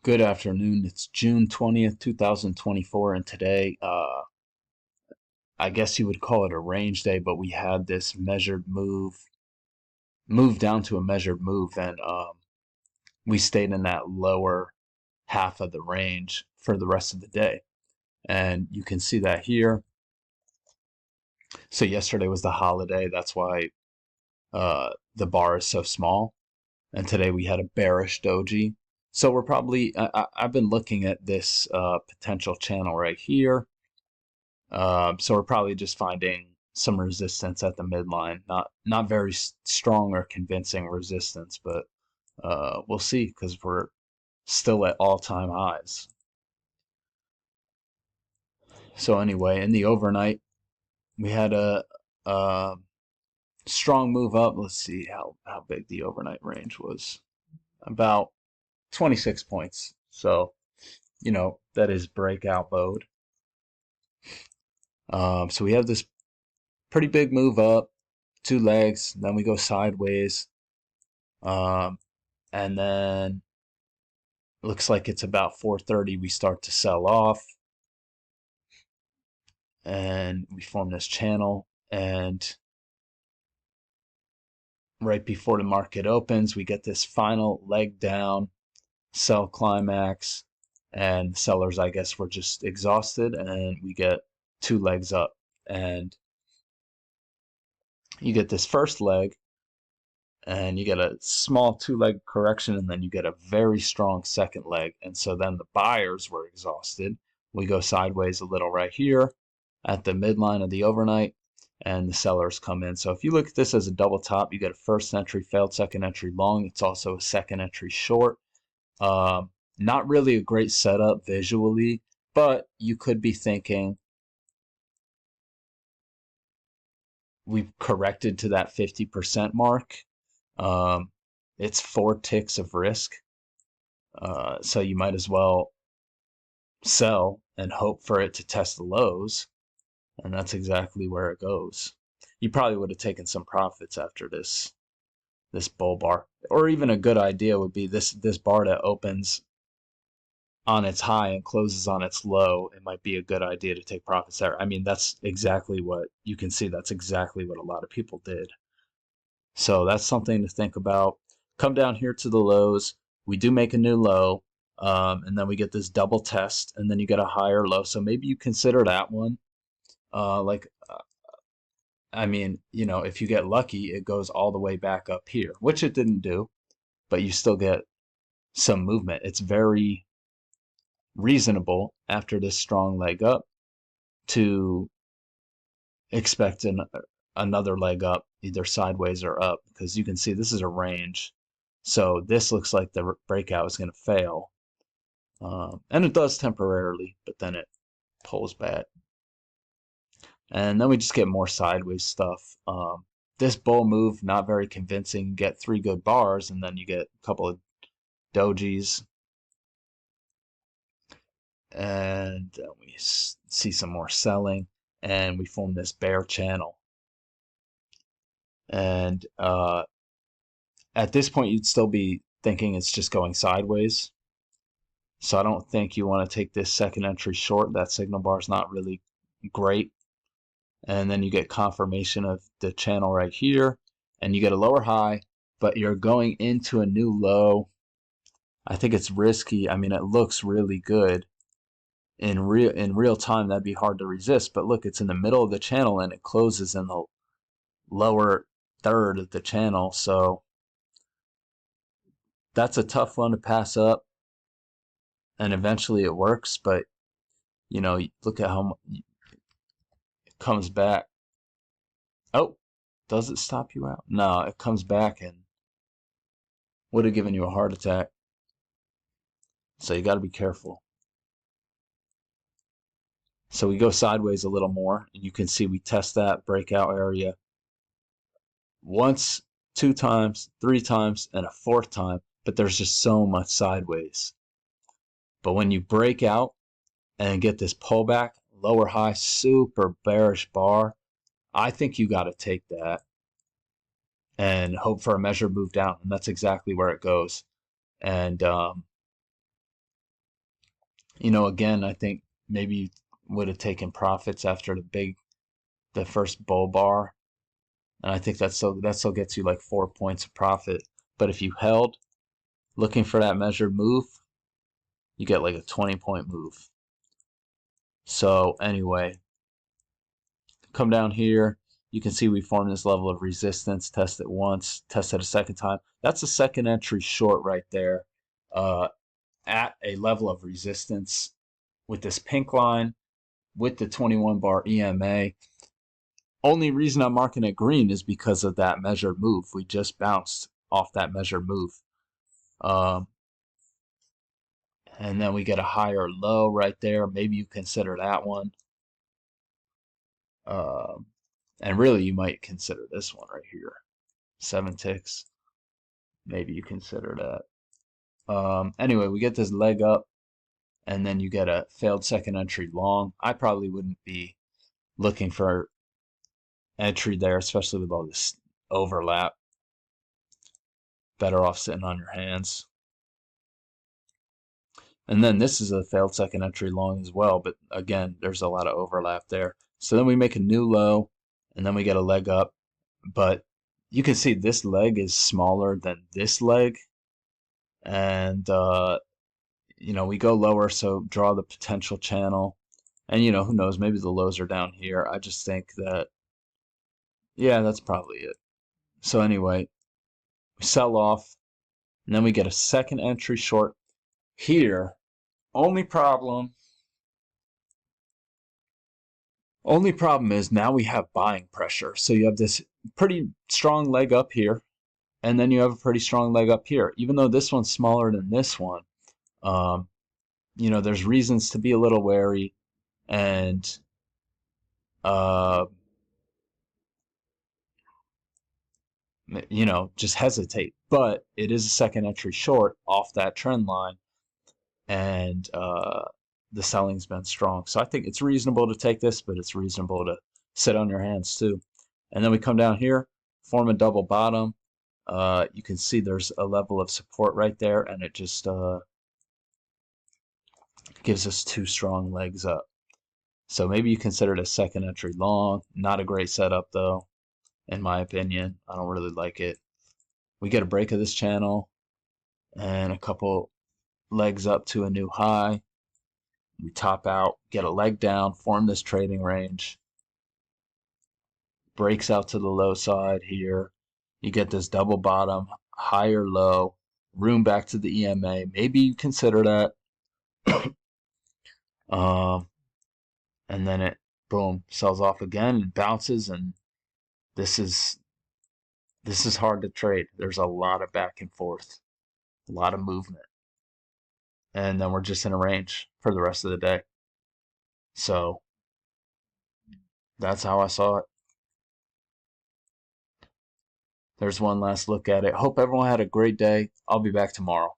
Good afternoon. It's June 20th, 2024, and today, I guess you would call it a range day, but we had this move down to a measured move, and we stayed in that lower half of the range for the rest of the day. And you can see that here. So yesterday was the holiday. That's why the bar is so small. And today we had a bearish doji. So we're probably, I've been looking at this potential channel right here. So we're probably just finding some resistance at the midline. Not very strong or convincing resistance, but we'll see because we're still at all-time highs. So anyway, in the overnight, we had a strong move up. Let's see how big the overnight range was. About 26 points. So, that is breakout mode. So we have this pretty big move up, two legs, then we go sideways, and then it looks like it's about 4:30 we start to sell off, and we form this channel, and right before the market opens we get this final leg down, sell climax, and sellers, I guess, were just exhausted, and we get two legs up, and you get this first leg and you get a small two-leg correction, and then you get a very strong second leg. And so then the buyers were exhausted. We go sideways a little right here at the midline of the overnight, and the sellers come in. So if you look at this as a double top, you get a first entry failed, second entry long. It's also a second entry short. Not really a great setup visually, but you could be thinking we've corrected to that 50% mark. It's 4 ticks of risk, so you might as well sell and hope for it to test the lows, and that's exactly where it goes. You probably would have taken some profits after this bull bar, or even a good idea would be this bar that opens on its high and closes on its low. It might be a good idea to take profits there. I mean, that's exactly what you can see. That's exactly what a lot of people did. So that's something to think about. Come down here to the lows. We do make a new low, and then we get this double test, and then you get a higher low. So maybe you consider that one. I mean, if you get lucky, it goes all the way back up here, which it didn't do, but you still get some movement. It's very reasonable after this strong leg up to expect another leg up, either sideways or up, because you can see this is a range. So this looks like the breakout is going to fail. And it does temporarily, but then it pulls back. And then we just get more sideways stuff. This bull move, not very convincing. You get 3 good bars, and then you get a couple of dojis. And we see some more selling, and we form this bear channel. And at this point, you'd still be thinking it's just going sideways. So I don't think you want to take this second entry short. That signal bar is not really great. And then you get confirmation of the channel right here, and you get a lower high, but you're going into a new low. I think it's risky. I mean, it looks really good. In real time, that'd be hard to resist. But look, it's in the middle of the channel, and it closes in the lower third of the channel. So that's a tough one to pass up. And eventually it works, but look at how it comes back. Oh, does it stop you out? No, it comes back and would have given you a heart attack. So you got to be careful. So we go sideways a little more, and you can see we test that breakout area once, 2 times, 3 times, and a 4th time, but there's just so much sideways. But when you break out and get this pullback, lower high, super bearish bar, I think you got to take that and hope for a measured move down, and that's exactly where it goes. And Again, I think maybe you would have taken profits after the first bull bar, and I think that still gets you like 4 points of profit. But if you held, looking for that measured move, you get like a 20-point move. So anyway, come down here. You can see we formed this level of resistance. Test it once, test it a second time. That's a second entry short right there, at a level of resistance with this pink line, with the 21 bar EMA. Only reason I'm marking it green is because of that measured move. We just bounced off that measured move. And then we get a higher low right there. Maybe you consider that one. And really, you might consider this one right here. 7 ticks. Maybe you consider that. Anyway, we get this leg up, and then you get a failed second entry long. I probably wouldn't be looking for entry there, especially with all this overlap. Better off sitting on your hands. And then this is a failed second entry long as well, but again, there's a lot of overlap there. So then we make a new low, and then we get a leg up, but you can see this leg is smaller than this leg, and we go lower, so draw the potential channel, and who knows, maybe the lows are down here. I just think that, yeah, that's probably it. So anyway, we sell off, and then we get a second entry short here. Only problem is now we have buying pressure. So you have this pretty strong leg up here, and then you have a pretty strong leg up here. Even though this one's smaller than this one, there's reasons to be a little wary and just hesitate. But it is a second entry short off that trend line, and the selling's been strong. So I think it's reasonable to take this, but it's reasonable to sit on your hands too. And then we come down here, form a double bottom. You can see there's a level of support right there, and it just gives us 2 strong legs up. So maybe you consider it a second entry long. Not a great setup though, in my opinion. I don't really like it. We get a break of this channel and a couple legs up to a new high. We top out, get a leg down, form this trading range. Breaks out to the low side here. You get this double bottom, higher low, room back to the EMA. Maybe you consider that. And then it, boom, sells off again and bounces, and this is hard to trade. There's a lot of back and forth, a lot of movement. And then we're just in a range for the rest of the day. So that's how I saw it. There's one last look at it. Hope everyone had a great day. I'll be back tomorrow.